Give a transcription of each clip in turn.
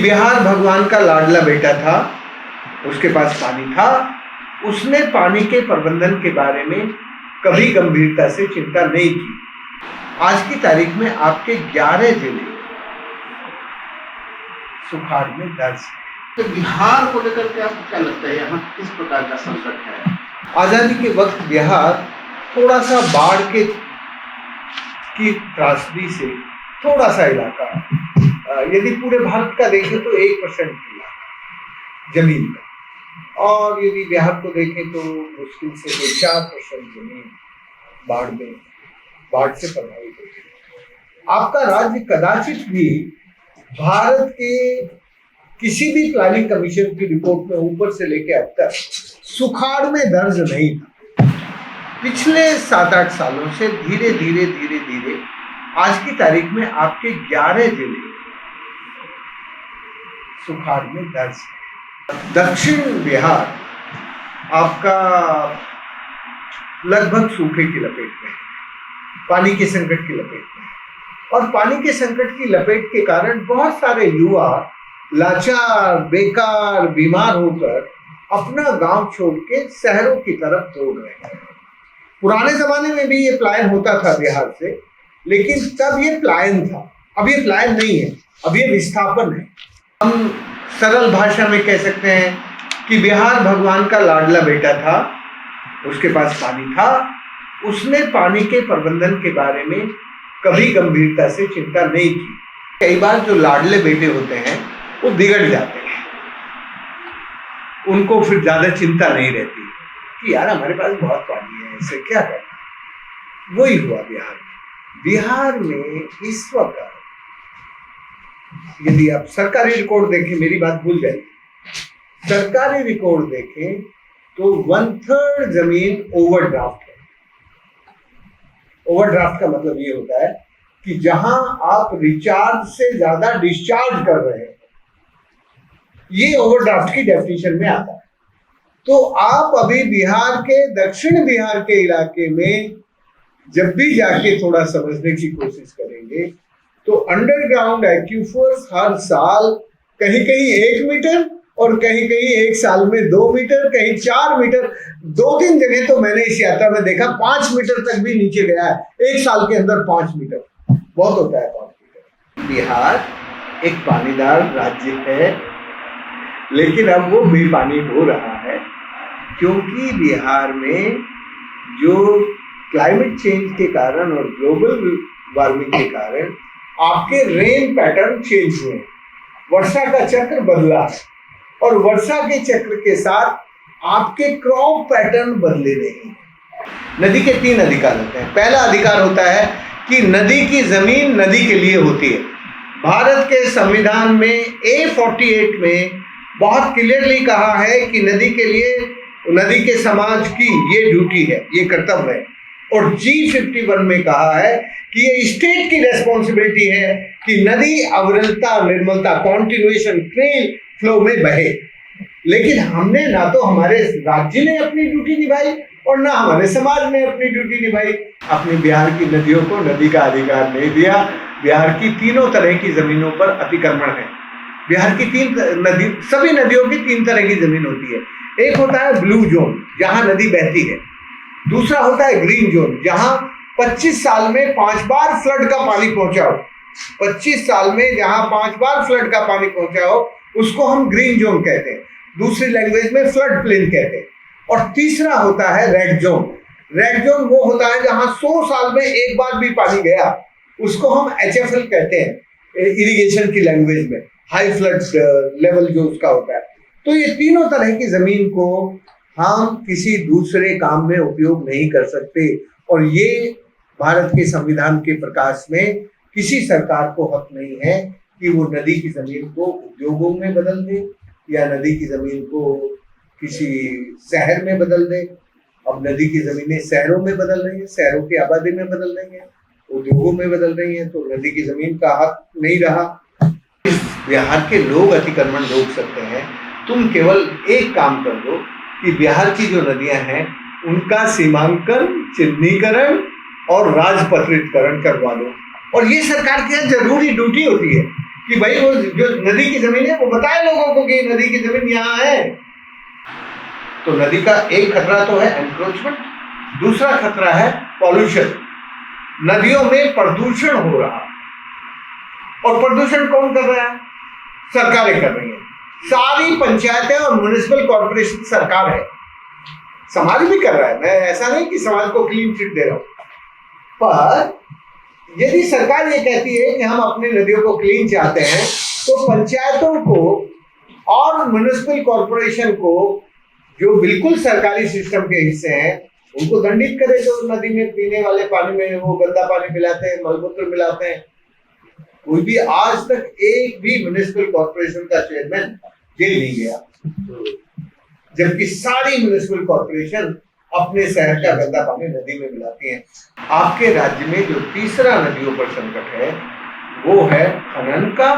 बिहार भगवान का लाडला बेटा था, उसके पास पानी था। उसने पानी के प्रबंधन के बारे में कभी गंभीरता से चिंता नहीं की। आज की तारीख में आपके 11 जिले सुखाड़ में दर्ज है। तो बिहार को लेकर के आपको क्या लगता है, यहाँ किस प्रकार का संकट है? आजादी के वक्त बिहार थोड़ा सा बाढ़ की त्रासदी से थोड़ा सा इलाका, यदि पूरे भारत का देखें तो 1% जमीन का, और यदि बिहार को देखें तो मुश्किल से 4% जमीन बाढ़ से प्रभावित होती है। आपका राज्य कदाचित भी भारत के किसी भी प्लानिंग कमीशन की रिपोर्ट में ऊपर से लेकर अब तक सुखाड़ में दर्ज नहीं था। पिछले 7-8 सालों से धीरे धीरे आज की तारीख में आपके 11 जिले सुखाड़ में दर्ज है। दक्षिण बिहार आपका लगभग सूखे की लपेट में है, पानी के संकट की लपेट में है, और पानी के संकट की लपेट के कारण बहुत सारे युवा लाचार, बेकार, बीमार होकर अपना गांव छोड़ के शहरों की तरफ दौड़ रहे हैं। पुराने जमाने में भी ये प्लायन होता था बिहार से, लेकिन तब ये प्लायन था, अब ये प्लायन नहीं है, अब ये विस्थापन है। हम सरल भाषा में कह सकते हैं कि बिहार भगवान का लाडला बेटा था, उसके पास पानी था। उसने पानी के प्रबंधन के बारे में कभी गंभीरता से चिंता नहीं की। कई बार जो लाडले बेटे होते हैं वो बिगड़ जाते हैं, उनको फिर ज्यादा चिंता नहीं रहती कि यार हमारे पास बहुत पानी है, इससे क्या करना। वही हुआ बिहार में इस वक्त यदि आप सरकारी रिकॉर्ड देखें, मेरी बात भूल जाइए, सरकारी रिकॉर्ड देखें तो 1/3 जमीन ओवरड्राफ्ट है। ओवरड्राफ्ट का मतलब ये होता है कि जहां आप रिचार्ज से ज्यादा डिस्चार्ज कर रहे हैं, ये ओवरड्राफ्ट की डेफिनेशन में आता है। तो आप अभी बिहार के दक्षिण बिहार के इलाके में जब भी जाके थोड़ा समझने की कोशिश करेंगे तो अंडरग्राउंड एक्यूफर्स हर साल कहीं कहीं 1 मीटर और कहीं कहीं एक साल में 2 मीटर, कहीं 4 मीटर, 2-3 जगह तो मैंने इस यात्रा में देखा 5 मीटर तक भी नीचे गया है। एक साल के अंदर 5 मीटर बहुत होता है। 5 मीटर। बिहार एक पानीदार राज्य है, लेकिन अब वो बेपानी हो रहा है क्योंकि बिहार में जो क्लाइमेट चेंज के कारण और ग्लोबल वार्मिंग के कारण आपके रेन पैटर्न चेंज हुए, वर्षा का चक्र बदला है, और वर्षा के चक्र के साथ आपके क्रॉप पैटर्न बदले नहीं। नदी के 3 अधिकार होते हैं। पहला अधिकार होता है कि नदी की जमीन नदी के लिए होती है। भारत के संविधान में A48 में बहुत क्लियरली कहा है कि नदी के लिए, नदी के समाज की ये ड्यूटी है, ये कर्तव्य है। और G51 में कहा है कि ये स्टेट की रेस्पॉन्सिबिलिटी है कि नदी अविरलता, निर्मलता, कॉन्टिन्यूएशन, क्लीन फ्लो में बहे। लेकिन हमने ना तो हमारे राज्य ने अपनी ड्यूटी निभाई और ना हमारे समाज ने अपनी ड्यूटी निभाई। अपने बिहार की नदियों को नदी का अधिकार नहीं दिया। बिहार की 3 तरह की जमीनों पर अतिक्रमण है। बिहार की सभी नदियों की 3 तरह की जमीन होती है। एक होता है ब्लू जोन, जहां नदी बहती है। दूसरा होता है ग्रीन जोन, जहां 25 साल में 5 बार फ्लड का पानी पहुंचा हो। 25 साल में जहां 5 बार फ्लड का पानी पहुंचा हो उसको हम ग्रीन जोन कहते हैं, दूसरी लैंग्वेज में फ्लड प्लेन कहते हैं। और तीसरा होता है रेड जोन। रेड जोन वो होता है जहां 100 साल में एक बार भी पानी गया, उसको हम HFL कहते हैं इरिगेशन की लैंग्वेज में, हाई फ्लड लेवल जो उसका होता है। तो ये 3 तरह की जमीन को हम किसी दूसरे काम में उपयोग नहीं कर सकते, और ये भारत के संविधान के प्रकाश में किसी सरकार को हक नहीं है कि वो नदी की जमीन को उद्योगों में बदल दे या नदी की जमीन को किसी शहर में बदल दे। अब नदी की जमीनें शहरों में बदल रही है, शहरों की आबादी में बदल रही है, उद्योगों में बदल रही है, तो नदी की जमीन का हक नहीं रहा। बिहार के लोग अतिक्रमण रोक सकते हैं। तुम केवल एक काम कर दो कि बिहार की जो नदियां हैं उनका सीमांकन, चिन्हीकरण और राजपत्रितकरण करवा लो, और ये सरकार की जरूरी ड्यूटी होती है। कि भाई वो जो नदी की जमीन है वो बताए लोगों को कि नदी की जमीन यहाँ है। तो नदी का एक खतरा तो है एनक्रोचमेंट, दूसरा खतरा है पॉल्यूशन। नदियों में प्रदूषण हो रहा, और प्रदूषण कौन कर रहा है? सरकारें कर रही हैं। सारी पंचायतें और म्युनिसिपल कॉर्पोरेशन सरकार है, समाज भी कर रहा है। मैं ऐसा नहीं कि समाज को क्लीन चिट दे रहा हूं, पर यदि सरकार ये कहती है कि हम अपनी नदियों को क्लीन चाहते हैं, तो पंचायतों को और म्युनिसिपल कॉर्पोरेशन को, जो बिल्कुल सरकारी सिस्टम के हिस्से हैं, उनको दंडित करे। जो नदी में पीने वाले पानी में वो गंदा पानी मिलाते हैं, मलमूत्र मिलाते हैं। कोई भी आज तक एक भी म्युनिसिपल कॉर्पोरेशन का चेयरमैन जेल नहीं गया, जबकि सारी म्युनिसिपल कॉर्पोरेशन अपने शहर का गंदा पानी नदी में मिलाती हैं। आपके राज्य में जो तीसरा नदियों पर संकट है वो है खनन का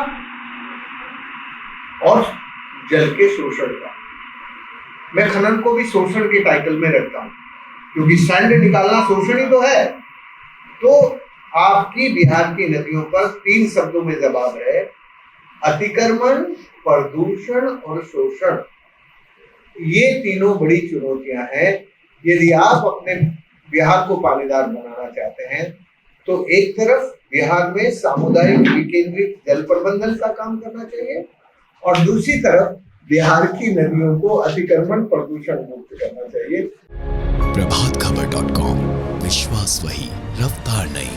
और जल के शोषण का। मैं खनन को भी शोषण के टाइटल में रखता हूं, क्योंकि सैंड निकालना शोषण ही तो है। तो आपकी बिहार की नदियों पर 3 शब्दों में जवाब है: अतिक्रमण, प्रदूषण और शोषण। ये तीनों बड़ी चुनौतियां हैं। यदि आप अपने बिहार को पानीदार बनाना चाहते हैं, तो एक तरफ बिहार में सामुदायिक विकेंद्रित जल प्रबंधन का काम करना चाहिए, और दूसरी तरफ बिहार की नदियों को अतिक्रमण, प्रदूषण मुक्त करना चाहिए। प्रभातखबर.com, विश्वास वही, रफ्तार नहीं।